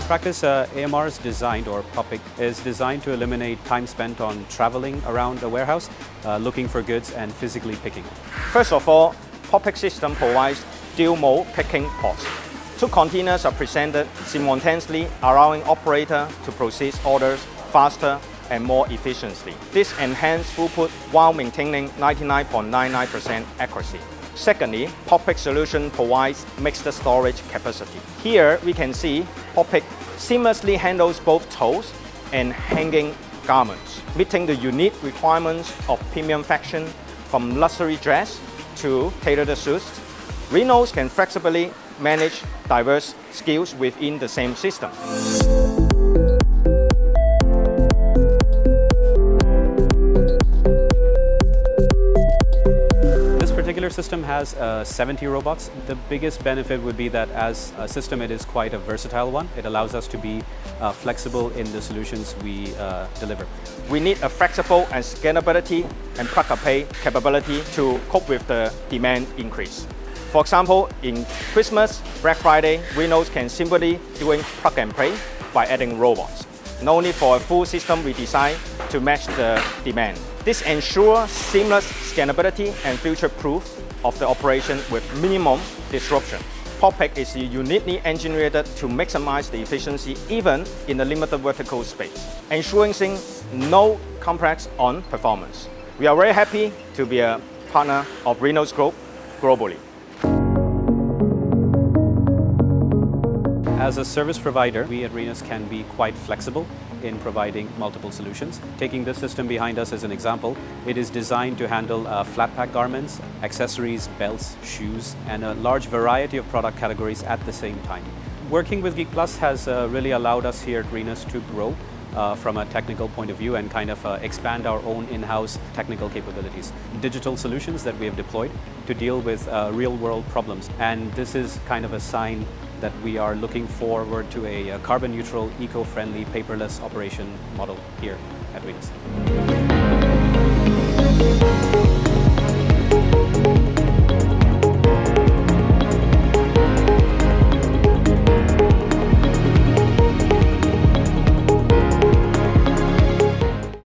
practice, AMR is designed, or PopPick is designed to eliminate time spent on traveling around a warehouse, looking for goods and physically picking it. First of all, PopPick system provides dual-mode picking pods. Two containers are presented simultaneously, allowing operator to process orders faster and more efficiently. This enhances throughput while maintaining 99.99% accuracy. Secondly, PopPick solution provides mixed storage capacity. Here we can see PopPick seamlessly handles both totes and hanging garments, meeting the unique requirements of premium fashion from luxury dress to tailored suits. Rhenus can flexibly manage diverse SKUs within the same system. This particular system has 70 robots. The biggest benefit would be that as a system it is quite a versatile one. It allows us to be flexible in the solutions we deliver. We need a flexible and scalability and plug-and-play capability to cope with the demand increase. For example, in Christmas, Black Friday, Rhenus can simply doing plug and play by adding robots. No need for a full system redesign to match the demand. This ensures seamless scalability and future-proof of the operation with minimum disruption. PopPick is uniquely engineered to maximize the efficiency even in a limited vertical space, ensuring no complex on performance. We are very happy to be a partner of Rhenus Group globally. As a service provider, we at Rhenus can be quite flexible in providing multiple solutions. Taking this system behind us as an example, it is designed to handle flat pack garments, accessories, belts, shoes, and a large variety of product categories at the same time. Working with Geek Plus has really allowed us here at Rhenus to grow from a technical point of view and kind of expand our own in-house technical capabilities. Digital solutions that we have deployed to deal with real-world problems. And this is kind of a sign that we are looking forward to a carbon-neutral, eco-friendly, paperless operation model here at Rhenus.